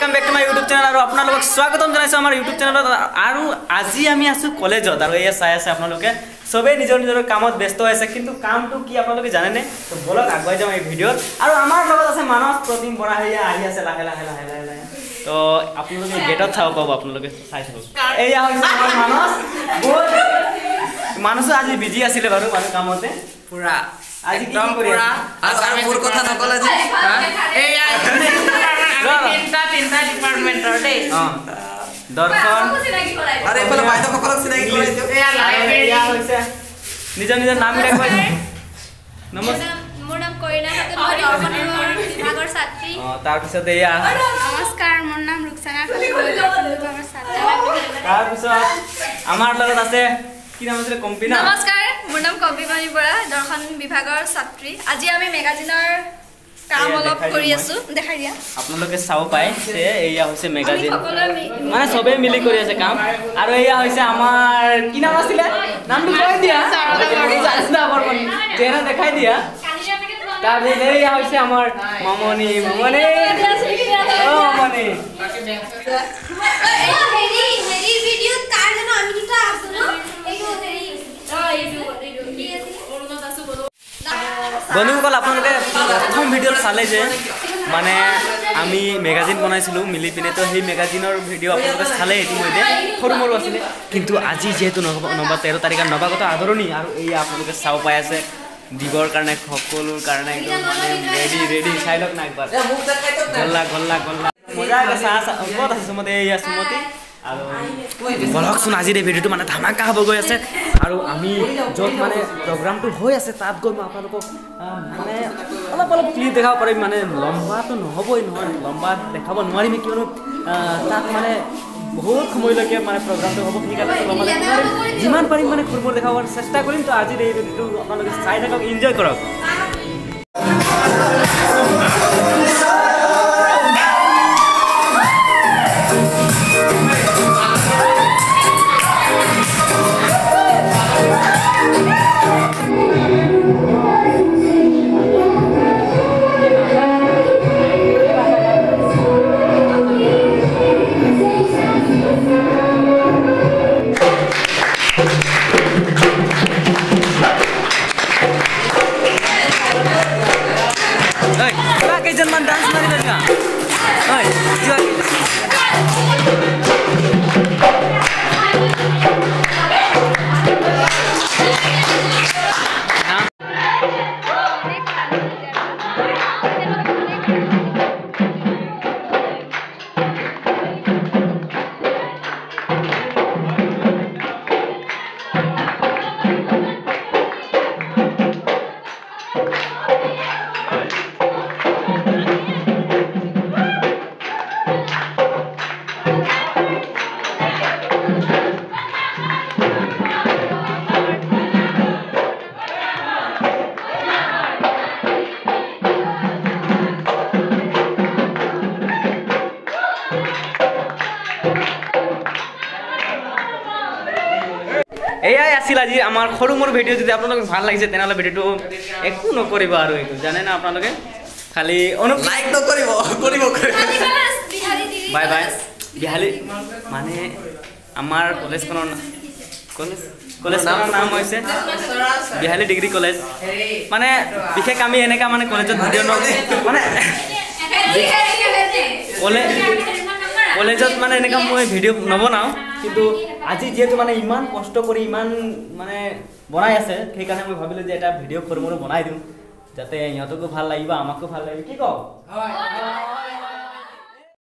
welcome back to my YouTube channel और आपनालोक स्वागतम जनाइছো আমাৰ यूट्यूब चैनলত আৰু আজি আমি আছো কলেজত আৰু এই চাই আছে আপোনালোকে সবে নিজৰ নিজৰ কামত ব্যস্ত আছে কিন্তু কামটো কি আপোনালোকে জানে নে তো বলক আগুৱাই যাম এই ভিডিঅ'ত আৰু আমাৰ লগত আছে মানস প্ৰতিম বৰা হেয়া আহি আছে লাহে লাহে তো আপোনালোকে গেটত চাও পাব আপোনালোকে চাই থাকক এয়া হৈছে আমাৰ মানস আজি বিজি আছিল বাৰু মানে কামতে পুৰা আজি কি কৰি আছে আৰু মোৰ কথা নকলা যে এয়া তিনটা ডিপাৰ্টমেন্টৰ দে দৰ্শন আৰে এফালে বাইদা সকলক চিনাকি কৰাইছো এয়া হৈছে নিজৰ নিজৰ নাম বিলাক কৈ নমস্কাৰ মোৰ নাম কইনা খাতুন মই দৰ্শনৰ বিভাগৰ ছাত্ৰী তাৰ পিছত এয়া নমস্কাৰ মোৰ নাম ৰুকসানা খাতুন মই দৰ্শন বিভাগৰ ছাত্ৰী তাৰ পিছত আমাৰ লগত আছে কি নাম আছে কম্পিনা নমস্কাৰ মোৰ নাম কম্পিমানি বৰা দৰ্শন বিভাগৰ ছাত্ৰী আজি আমি মেগাজিনৰ কাম অলপ কৰি আছো দেখাই দিয়া আপোনালোকে চাও পায় যে এয়া হৈছে মেগাজিন মানে সবে মিলি কৰি আছে কাম আৰু এয়া হৈছে আমাৰ কি নাম আছিল নামটো কৈ দিয়া জানা বৰ্মন তেৰা দেখাই দিয়া তাৰ পিছত এয়া হৈছে আমাৰ মামনি মামনি ও মামনি হেৰি ভিডিও কাৰ জানো আমি কিটা আছো ন এইটো হেৰি বন্ধুসকল আপোনালোকে প্ৰথম ভিডিঅ'ত চালে যে মানে আমি মেগাজিন বনাইছিলোঁ মিলি পিনে তো সেই মেগাজিনৰ ভিডিঅ' আপোনালোকে চালে ইতিমধ্যে সৰু মৰু আছিলে কিন্তু আজি যিহেতু নম্বৰ 13 তাৰিখৰ নৱাগত আদৰণি আৰু এই আপোনালোকে চাও পাই আছে দিবৰ কাৰণে সকলোৰ কাৰণে একদম মানে ৰেডি চাই লওক না একবাৰ গল্লা গল্লা গল্লা মজা ক'ত আছে সুমতি এয়া সুমতি আৰু বলকচোন আজিৰ এই ভিডিঅ'টো মানে ধামাকা হ'ব গৈ আছে আৰু আমি য'ত মানে প্ৰগ্ৰামটো হৈ আছে তাত গৈ মই আপোনালোকক মানে অলপ ক্লিপ দেখাব পাৰিম মানে লম্বাটো নহ'বই নহয় লম্বা দেখাব নোৱাৰিম কিয়নো তাত মানে বহুত সময়লৈকে মানে প্ৰগ্ৰামটো হ'ব সেইকাৰণে লম্বা যিমান পাৰিম মানে খুৰমুৰ দেখাবৰ চেষ্টা কৰিম তো আজিৰ এই ভিডিঅ'টো আপোনালোকে চাই থাকক এনজয় কৰক কেইজনমান ডান্স মাৰিব যা ঐ এয়াই আছিল আজি আমাৰ সৰু মোৰ ভিডিঅ' যদি আপোনালোকক ভাল লাগিছে তেনেহ'লে ভিডিঅ'টো একো নকৰিব আৰু এইটো জানে না আপোনালোকে খালি লাইক নকৰিব কৰিব বাই বাই বিহালী মানে আমাৰ কলেজখনৰ নাম হৈছে বিহালী ডিগ্ৰী কলেজ মানে বিশেষ আমি এনেকা মানে কলেজত ভিডিঅ' মানে কলেজত মানে এনেকা মই ভিডিঅ' নবনাওঁ কিন্তু আজি যেহেতু মানে ইমান কষ্ট কৰি ইমান মানে বনাই আছে সেইকাৰণে মই ভাবিলোঁ যে এটা ভিডিঅ' সৰু মৰু বনাই দিওঁ যাতে ইহঁতকো ভাল লাগিব আমাকো ভাল লাগিব কি কওঁ